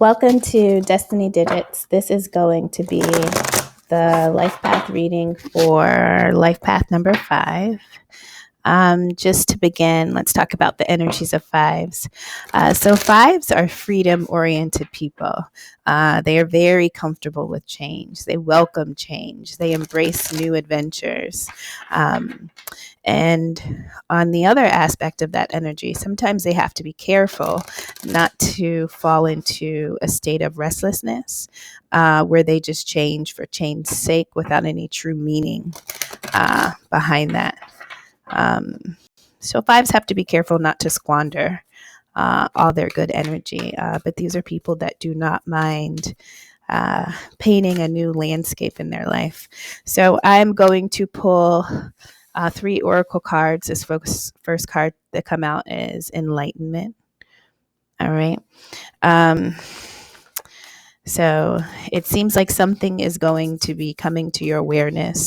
Welcome to Destiny Digits. This is going to be the life path reading for life path number 5. Just to begin, let's talk about the energies of fives. So fives are freedom-oriented people. They are very comfortable with change. They welcome change. They embrace new adventures. And on the other aspect of that energy, sometimes they have to be careful not to fall into a state of restlessness where they just change for change's sake without any true meaning behind that. So fives have to be careful not to squander all their good energy. But these are people that do not mind painting a new landscape in their life. So I'm going to pull 3 oracle cards. This first card that come out is Enlightenment. All right. So it seems like something is going to be coming to your awareness.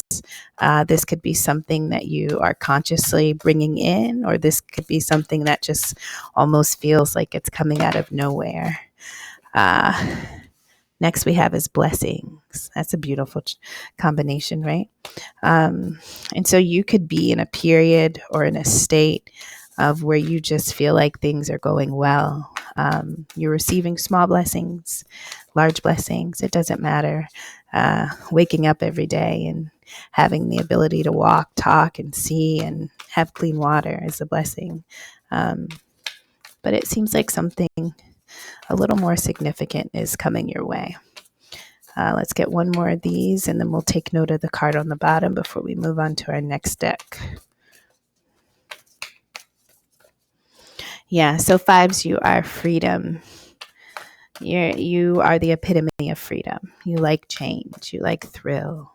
This could be something that you are consciously bringing in, or this could be something that just almost feels like it's coming out of nowhere. Next we have is Blessings. That's a beautiful combination, right? And so you could be in a period or in a state of where you just feel like things are going well. You're receiving small blessings, large blessings. It doesn't matter. Waking up every day and having the ability to walk, talk, and see and have clean water is a blessing. But it seems like something a little more significant is coming your way. Let's get one more of these, and then we'll take note of the card on the bottom before we move on to our next deck. Yeah, so fives, you are freedom. You are the epitome of freedom. You like change. You like thrill.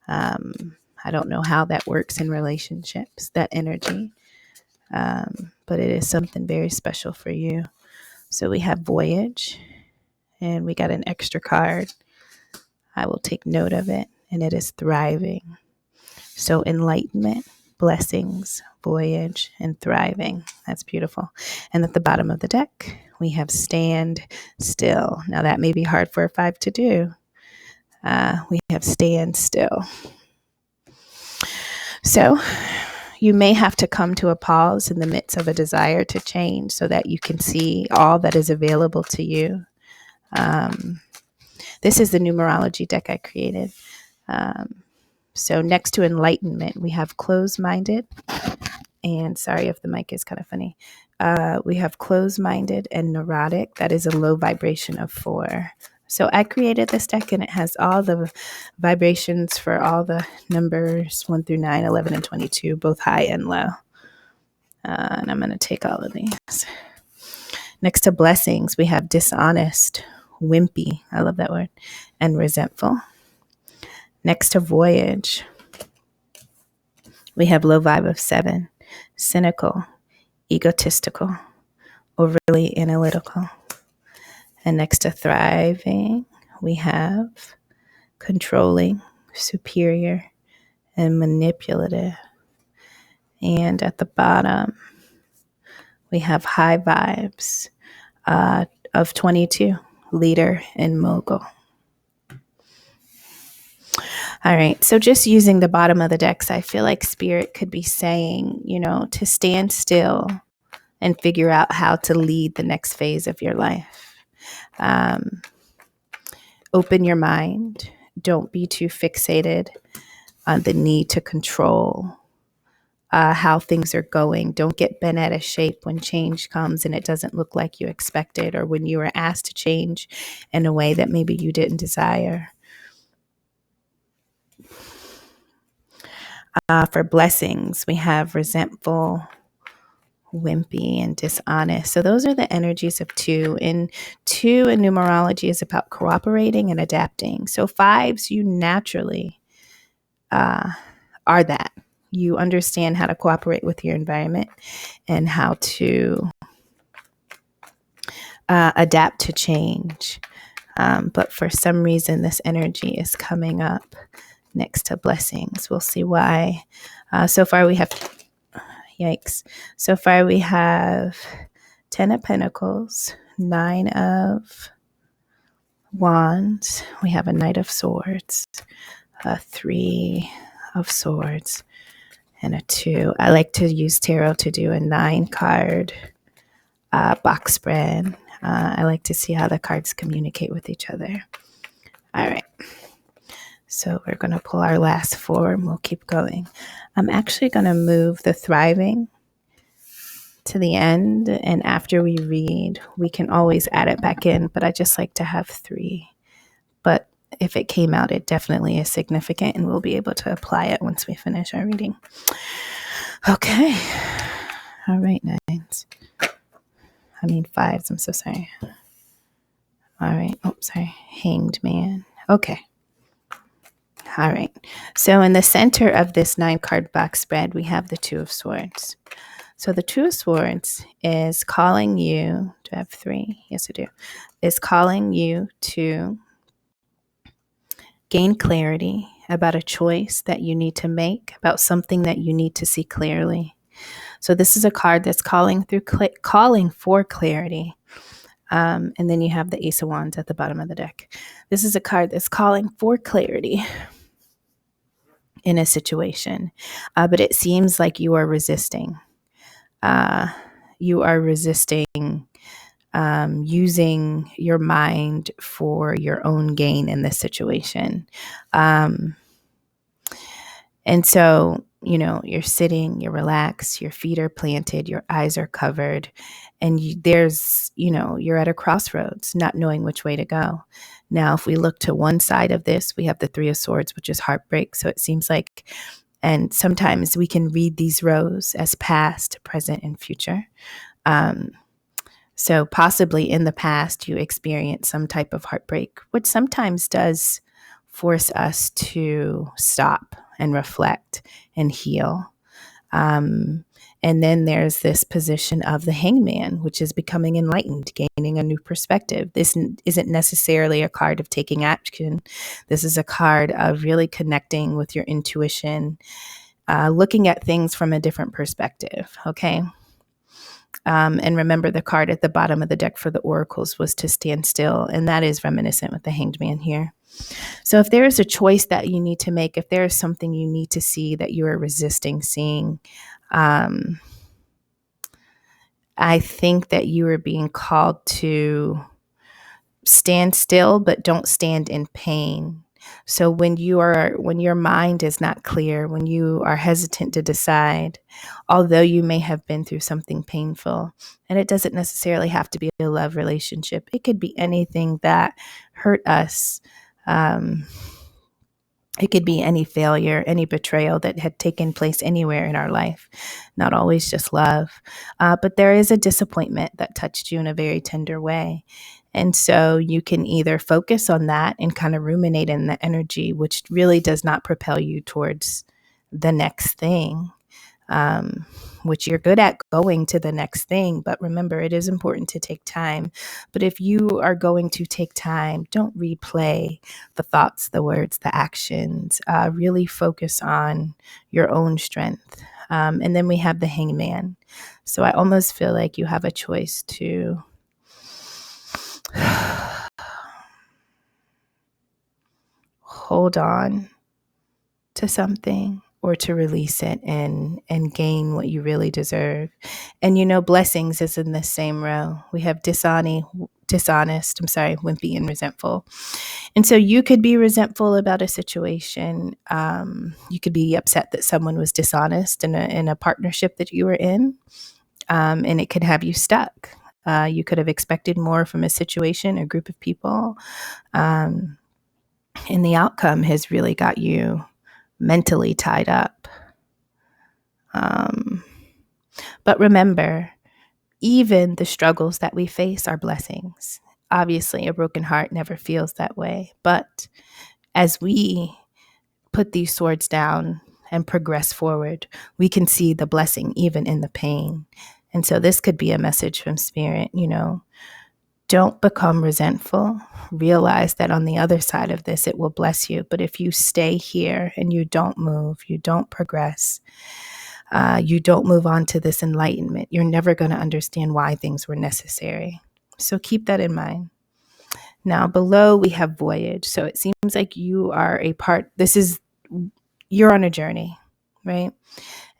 I don't know how that works in relationships, that energy, but it is something very special for you. So we have Voyage, and we got an extra card. I will take note of it, and it is Thriving. So Enlightenment, Blessings, Voyage, and Thriving. That's beautiful. And at the bottom of the deck, we have Standstill. Now that may be hard for a 5 to do. We have Standstill. So you may have to come to a pause in the midst of a desire to change so that you can see all that is available to you. This is the numerology deck I created. So next to Enlightenment, we have Closed-minded. And sorry if the mic is kind of funny. We have Closed-minded and Neurotic. That is a low vibration of 4. So I created this deck, and it has all the vibrations for all the numbers 1 through 9, 11, and 22, both high and low. And I'm going to take all of these. Next to Blessings, we have Dishonest, Wimpy, I love that word, and Resentful. Next to Voyage, we have Low Vibe of 7, Cynical, Egotistical, Overly Analytical. And next to Thriving, we have Controlling, Superior, and Manipulative. And at the bottom, we have High Vibes of 22, Leader and Mogul. All right, so just using the bottom of the decks, I feel like Spirit could be saying, to stand still and figure out how to lead the next phase of your life. Open your mind. Don't be too fixated on the need to control how things are going. Don't get bent out of shape when change comes and it doesn't look like you expected, or when you were asked to change in a way that maybe you didn't desire. For Blessings, we have Resentful, Wimpy, and Dishonest. So those are the energies of 2. And 2 in numerology is about cooperating and adapting. So 5s, you naturally are that. You understand how to cooperate with your environment and how to adapt to change. But for some reason, this energy is coming up next to Blessings. We'll see why. So far we have 10 of Pentacles, 9 of Wands, we have a Knight of Swords, a Three of Swords, and a 2. I like to use tarot to do a 9-card box spread. I like to see how the cards communicate with each other. All right. So we're going to pull our last 4 and we'll keep going. I'm actually going to move the thriving to the end. And after we read, we can always add it back in. But I just like to have 3. But if it came out, it definitely is significant and we'll be able to apply it once we finish our reading. Okay. All right, 9s. I mean 5s. I'm so sorry. All right. Oh, sorry. Hanged Man. Okay. All right. So in the center of this 9-card box spread, we have the 2 of Swords. So the 2 of Swords is calling you. Do I have 3? Yes, I do. Is calling you to gain clarity about a choice that you need to make, about something that you need to see clearly. So this is a card that's calling for clarity. And then you have the Ace of Wands at the bottom of the deck. This is a card that's calling for clarity in a situation, but it seems like you are resisting. You are resisting using your mind for your own gain in this situation. And so, you're sitting, you're relaxed, your feet are planted, your eyes are covered, and you're at a crossroads, not knowing which way to go. Now, if we look to one side of this, we have the 3 of Swords, which is heartbreak. So it seems like, and sometimes we can read these rows as past, present, and future. So possibly in the past, you experienced some type of heartbreak, which sometimes does force us to stop and reflect and heal. And then there's this position of the Hangman, which is becoming enlightened, gaining a new perspective. This isn't necessarily a card of taking action. This is a card of really connecting with your intuition, looking at things from a different perspective, okay? And remember, the card at the bottom of the deck for the oracles was to stand still, and that is reminiscent with the Hanged Man here. So if there is a choice that you need to make, if there is something you need to see that you are resisting seeing, I think that you are being called to stand still, but don't stand in pain. So when your mind is not clear, when you are hesitant to decide, although you may have been through something painful, and it doesn't necessarily have to be a love relationship, it could be anything that hurt us. It could be any failure, any betrayal that had taken place anywhere in our life, not always just love. But there is a disappointment that touched you in a very tender way. And so you can either focus on that and kind of ruminate in the energy, which really does not propel you towards the next thing, which you're good at going to the next thing. But remember, it is important to take time. But if you are going to take time, don't replay the thoughts, the words, the actions. Really focus on your own strength. And then we have the Hangman. So I almost feel like you have a choice to hold on to something or to release it and gain what you really deserve. And blessings is in the same row. We have dishonest, wimpy, and resentful. And so you could be resentful about a situation. You could be upset that someone was dishonest in a partnership that you were in, and it could have you stuck. You could have expected more from a situation, a group of people, and the outcome has really got you mentally tied up. But remember, even the struggles that we face are blessings. Obviously, a broken heart never feels that way. But as we put these swords down and progress forward, we can see the blessing even in the pain. And so this could be a message from Spirit, don't become resentful. Realize that on the other side of this, it will bless you. But if you stay here and you don't move, you don't progress, you don't move on to this enlightenment, you're never going to understand why things were necessary. So keep that in mind. Now below we have voyage. So it seems like you are you're on a journey, right?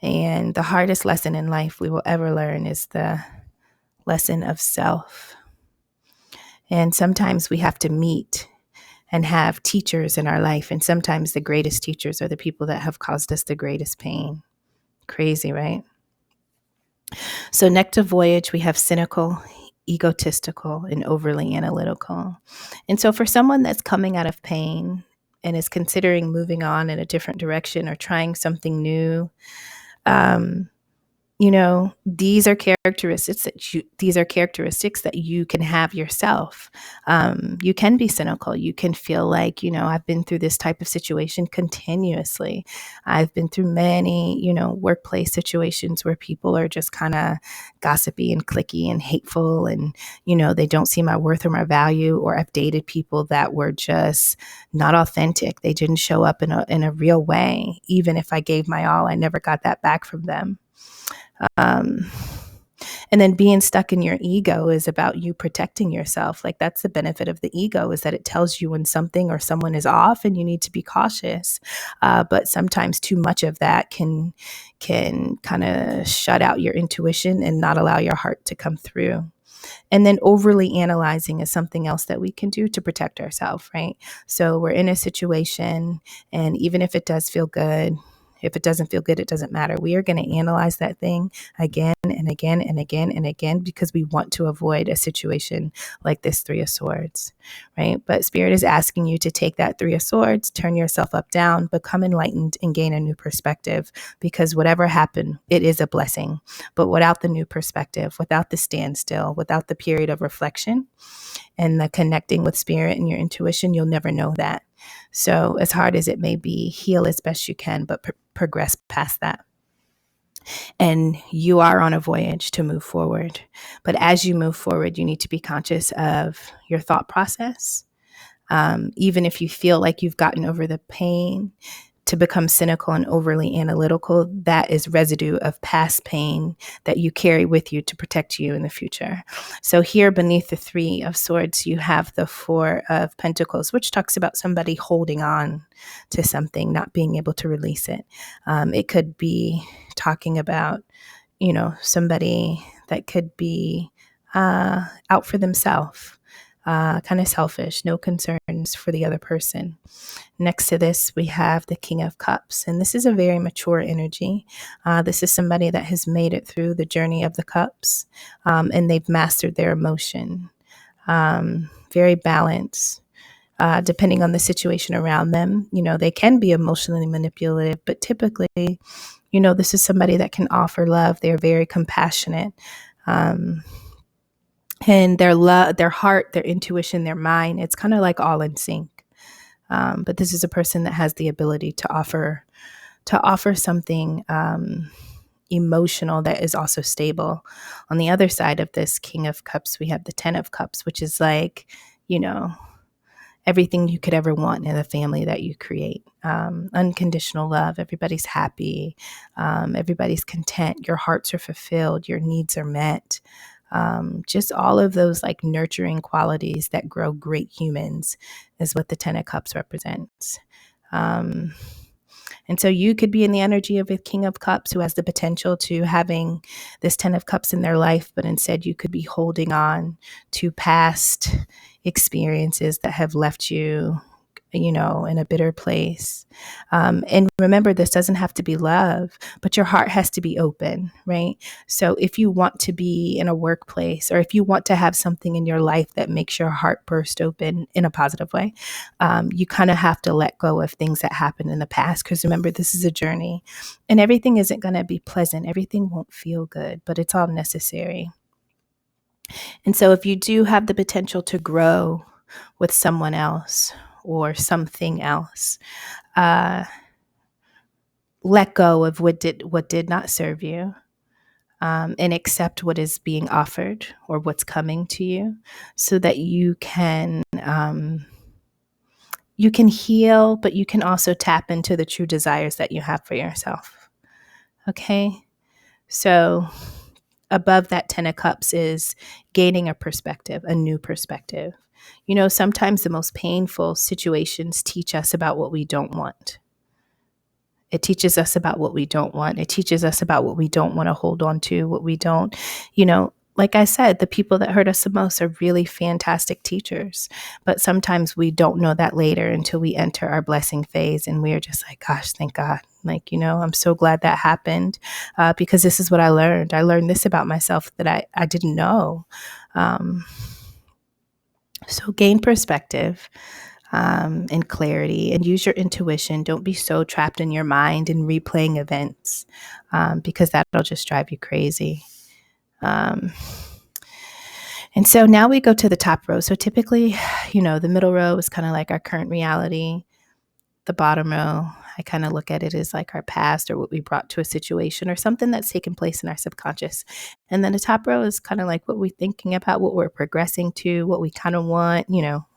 And the hardest lesson in life we will ever learn is the lesson of self. And sometimes we have to meet and have teachers in our life. And sometimes the greatest teachers are the people that have caused us the greatest pain. Crazy, right? So next to voyage, we have cynical, egotistical, and overly analytical. And so for someone that's coming out of pain and is considering moving on in a different direction or trying something new, um, these are characteristics that you can have yourself. You can be cynical. You can feel like, I've been through this type of situation continuously. I've been through many, workplace situations where people are just kind of gossipy and cliquey and hateful, and, they don't see my worth or my value. Or I've dated people that were just not authentic. They didn't show up in a real way. Even if I gave my all, I never got that back from them. Um, and then being stuck in your ego is about you protecting yourself. Like, that's the benefit of the ego, is that it tells you when something or someone is off and you need to be cautious. But sometimes too much of that can kind of shut out your intuition and not allow your heart to come through. And then overly analyzing is something else that we can do to protect ourselves, right? So we're in a situation, and even if it does feel good, if it doesn't feel good, it doesn't matter. We are going to analyze that thing again and again and again and again, because we want to avoid a situation like this Three of Swords, right? But Spirit is asking you to take that Three of Swords, turn yourself up down, become enlightened, and gain a new perspective, because whatever happened, it is a blessing. But without the new perspective, without the standstill, without the period of reflection and the connecting with Spirit and your intuition, you'll never know that. So as hard as it may be, heal as best you can, but progress past that. And you are on a voyage to move forward. But as you move forward, you need to be conscious of your thought process. Even if you feel like you've gotten over the pain, to become cynical and overly analytical, that is residue of past pain that you carry with you to protect you in the future. So here beneath the Three of Swords, you have the Four of Pentacles, which talks about somebody holding on to something, not being able to release it. It could be talking about, somebody that could be out for themselves, kind of selfish, no concerns for the other person. Next to this, we have the King of Cups, and this is a very mature energy. This is somebody that has made it through the journey of the cups, and they've mastered their emotion. Very balanced. Depending on the situation around them, they can be emotionally manipulative, but typically, this is somebody that can offer love. They're very compassionate. And their love, their heart, their intuition, their mind, it's kind of like all in sync. But this is a person that has the ability to offer something emotional that is also stable. On the other side of this King of Cups, we have the Ten of Cups, which is like, everything you could ever want in a family that you create. Unconditional love. Everybody's happy. Everybody's content. Your hearts are fulfilled. Your needs are met. Just all of those like nurturing qualities that grow great humans is what the Ten of Cups represents. And so you could be in the energy of a King of Cups who has the potential to having this Ten of Cups in their life, but instead you could be holding on to past experiences that have left you, in a bitter place. And remember, this doesn't have to be love, but your heart has to be open, right? So if you want to be in a workplace, or if you want to have something in your life that makes your heart burst open in a positive way, you kind of have to let go of things that happened in the past. Because remember, this is a journey, and everything isn't going to be pleasant. Everything won't feel good, but it's all necessary. And so if you do have the potential to grow with someone else or something else, let go of what did not serve you, and accept what is being offered or what's coming to you, so that you can heal, but you can also tap into the true desires that you have for yourself. Okay, so above that Ten of Cups is gaining a perspective, a new perspective. Sometimes the most painful situations teach us about what we don't want. It teaches us about what we don't want. It teaches us about what we don't want to hold on to, what we don't, like I said, the people that hurt us the most are really fantastic teachers. But sometimes we don't know that later until we enter our blessing phase. And we're just like, gosh, thank God. I'm so glad that happened because this is what I learned. I learned this about myself that I didn't know. So gain perspective. And clarity, and use your intuition. Don't be so trapped in your mind and replaying events because that'll just drive you crazy. And so now we go to the top row. So typically, the middle row is kind of like our current reality. The bottom row, I kind of look at it as like our past or what we brought to a situation or something that's taken place in our subconscious. And then the top row is kind of like what we're thinking about, what we're progressing to, what we kind of want,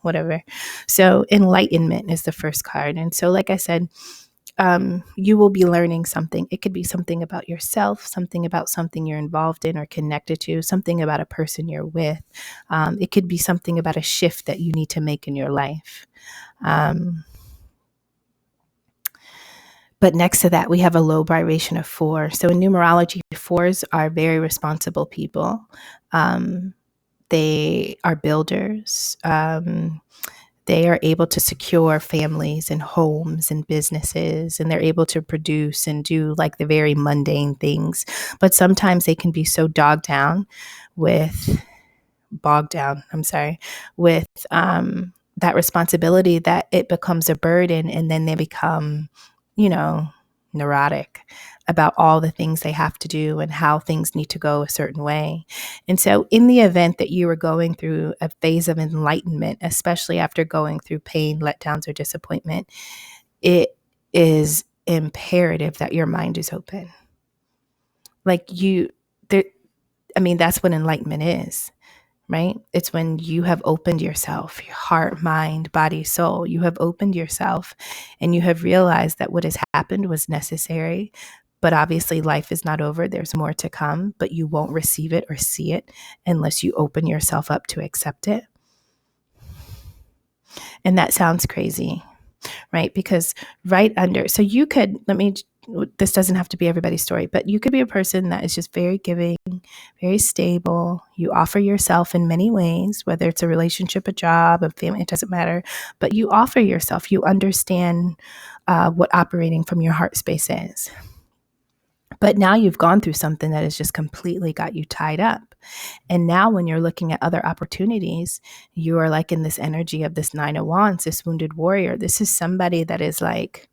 whatever. So enlightenment is the first card. And so, like I said, you will be learning something. It could be something about yourself, something about something you're involved in or connected to, something about a person you're with. It could be something about a shift that you need to make in your life. But next to that, we have a low vibration of 4. So in numerology, 4s are very responsible people. They are builders. They are able to secure families and homes and businesses, and they're able to produce and do like the very mundane things. But sometimes they can be so bogged down with that responsibility that it becomes a burden, and then they become neurotic about all the things they have to do and how things need to go a certain way. And so in the event that you are going through a phase of enlightenment, especially after going through pain, letdowns, or disappointment, it is imperative that your mind is open. That's what enlightenment is. Right? It's when you have opened yourself, your heart, mind, body, soul. You have opened yourself and you have realized that what has happened was necessary. But obviously life is not over. There's more to come, but you won't receive it or see it unless you open yourself up to accept it. And that sounds crazy, right? Because so you could, this doesn't have to be everybody's story, but you could be a person that is just very giving, very stable. You offer yourself in many ways, whether it's a relationship, a job, a family, it doesn't matter, but you offer yourself. You understand what operating from your heart space is. But now you've gone through something that has just completely got you tied up. And now when you're looking at other opportunities, you are like in this energy of this 9 of Wands, this wounded warrior. This is somebody that is like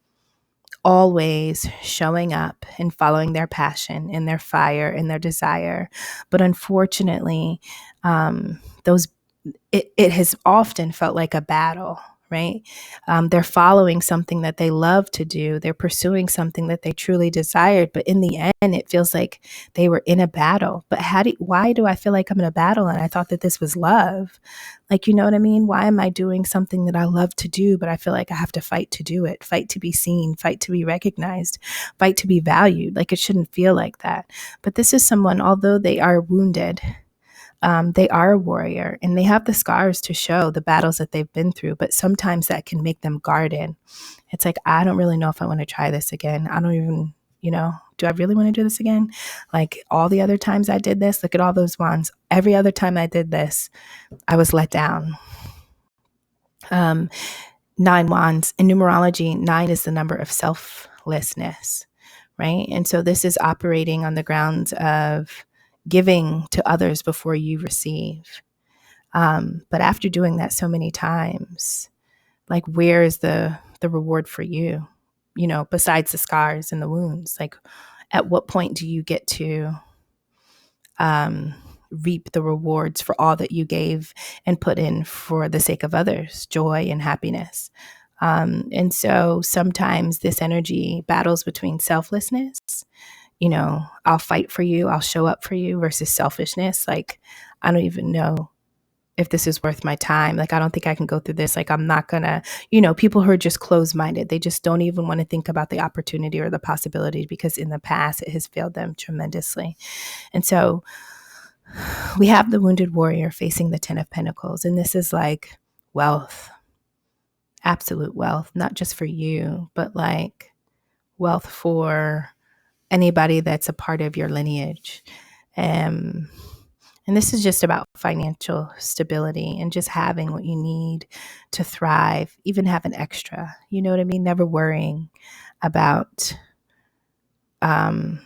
always showing up and following their passion and their fire and their desire. But unfortunately, it has often felt like a battle, right? They're following something that they love to do. They're pursuing something that they truly desired. But in the end, it feels like they were in a battle. But why do I feel like I'm in a battle? And I thought that this was love. Like, you know what I mean? Why am I doing something that I love to do, but I feel like I have to fight to do it, fight to be seen, fight to be recognized, fight to be valued? Like, it shouldn't feel like that. But this is someone, although they are wounded, they are a warrior and they have the scars to show the battles that they've been through, but sometimes that can make them guarded. It's like, I don't really know if I want to try this again. I don't even, do I really want to do this again? Like all the other times I did this, look at all those wands. Every other time I did this, I was let down. 9 wands. In numerology, 9 is the number of selflessness, right? And so this is operating on the grounds of giving to others before you receive. But after doing that so many times, like, where is the reward for you? Besides the scars and the wounds, like, at what point do you get to reap the rewards for all that you gave and put in for the sake of others, joy and happiness? And so sometimes this energy battles between selflessness, I'll fight for you, I'll show up for you, versus selfishness. Like, I don't even know if this is worth my time. Like, I don't think I can go through this. Like, I'm not gonna, people who are just closed-minded, they just don't even want to think about the opportunity or the possibility because in the past it has failed them tremendously. And so We have the wounded warrior facing the 10 of Pentacles, and this is like wealth, absolute wealth, not just for you, but like wealth for anybody that's a part of your lineage. Um, and this is just about financial stability and just having what you need to thrive, even have an extra, you know what I mean? Never worrying about, um,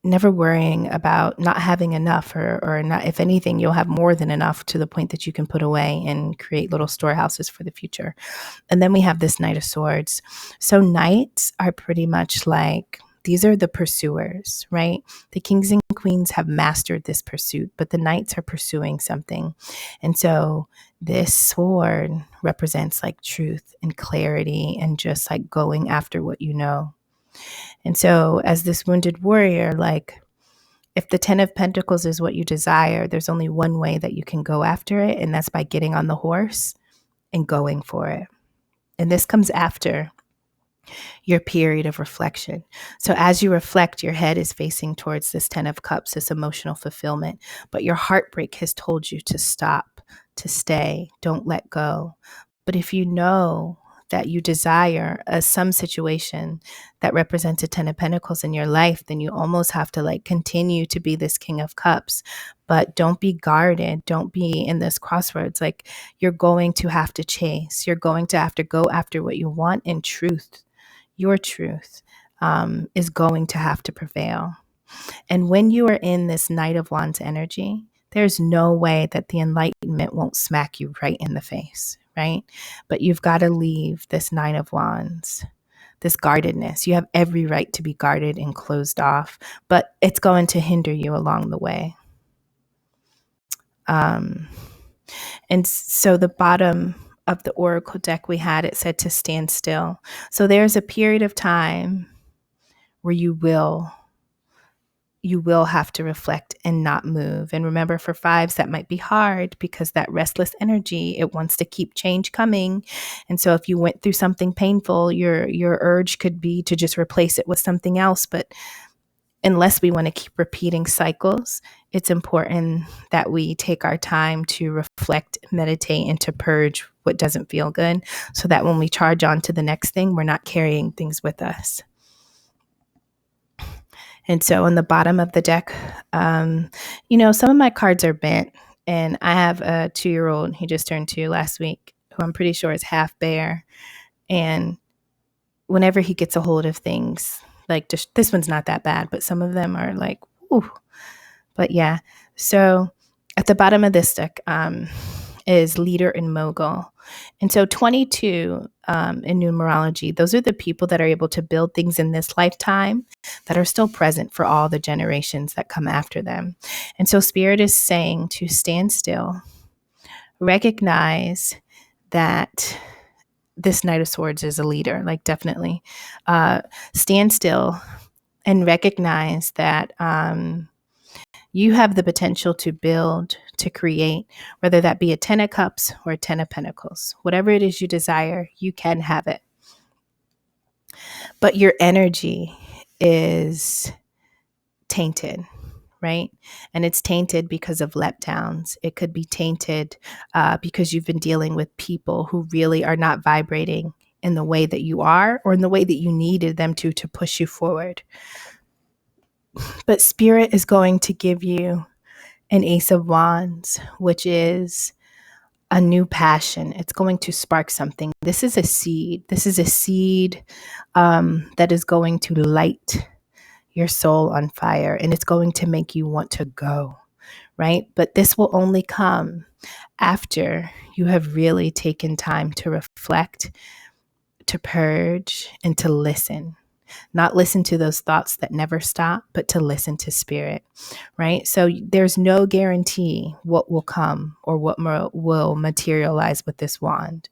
not having enough or not. If anything, you'll have more than enough to the point that you can put away and create little storehouses for the future. And then we have this Knight of Swords. So knights are pretty much like, these are the pursuers, right? The kings and queens have mastered this pursuit, but the knights are pursuing something. And so this sword represents like truth and clarity and just like going after what you know. And so as this wounded warrior, like if the 10 of Pentacles is what you desire, there's only one way that you can go after it, and that's by getting on the horse and going for it. And this comes after your period of reflection. So as you reflect, your head is facing towards this 10 of Cups, this emotional fulfillment, but your heartbreak has told you to stop, to stay, don't let go. But if you know that you desire some situation that represents a 10 of Pentacles in your life, then you almost have to like continue to be this King of Cups. But don't be guarded. Don't be in this crossroads. Like you're going to have to chase. You're going to have to go after what you want in truth. Your truth is going to have to prevail. And when you are in this Knight of Wands energy, there's no way that the enlightenment won't smack you right in the face, right? But you've got to leave this Nine of Wands, this guardedness. You have every right to be guarded and closed off, but it's going to hinder you along the way. And so the bottom of the Oracle deck we had, it said to stand still. So there's a period of time where you will have to reflect and not move. And remember, for fives, that might be hard because that restless energy, it wants to keep change coming. And so if you went through something painful, your urge could be to just replace it with something else. But unless we want to keep repeating cycles, it's important that we take our time to reflect, meditate, and to purge what doesn't feel good, so that when we charge on to the next thing, we're not carrying things with us. And so on the bottom of the deck, some of my cards are bent, and I have a 2-year-old, he just turned 2 last week, who I'm pretty sure is half bear. And whenever he gets a hold of things, like just, this one's not that bad, but some of them are like, ooh. But yeah, so at the bottom of this deck is leader and mogul. And so 22 in numerology, those are the people that are able to build things in this lifetime that are still present for all the generations that come after them. And so Spirit is saying to stand still, recognize that this Knight of Swords is a leader, like definitely. Stand still and recognize that you have the potential to build, to create, whether that be a 10 of Cups or a 10 of Pentacles. Whatever it is you desire, you can have it. But your energy is tainted, right? And it's tainted because of letdowns. It could be tainted because you've been dealing with people who really are not vibrating in the way that you are, or in the way that you needed them to push you forward. But Spirit is going to give you an Ace of Wands, which is a new passion. It's going to spark something. This is a seed. This is a seed that is going to light your soul on fire, and it's going to make you want to go, right? But this will only come after you have really taken time to reflect, to purge, and to listen. Not listen to those thoughts that never stop, but to listen to Spirit, right? So there's no guarantee what will come or what will materialize with this wand.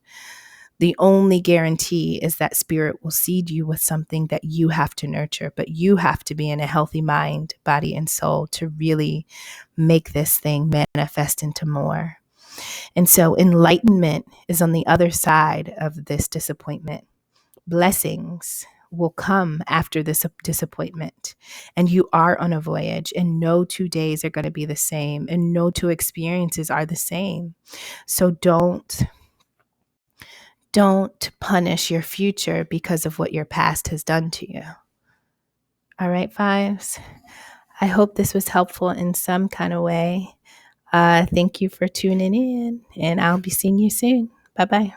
The only guarantee is that Spirit will seed you with something that you have to nurture, but you have to be in a healthy mind, body, and soul to really make this thing manifest into more. And so enlightenment is on the other side of this disappointment. Blessings will come after this disappointment. And you are on a voyage, and no 2 days are going to be the same, and no two experiences are the same. So don't punish your future because of what your past has done to you. All right, fives. I hope this was helpful in some kind of way. Thank you for tuning in, and I'll be seeing you soon. Bye-bye.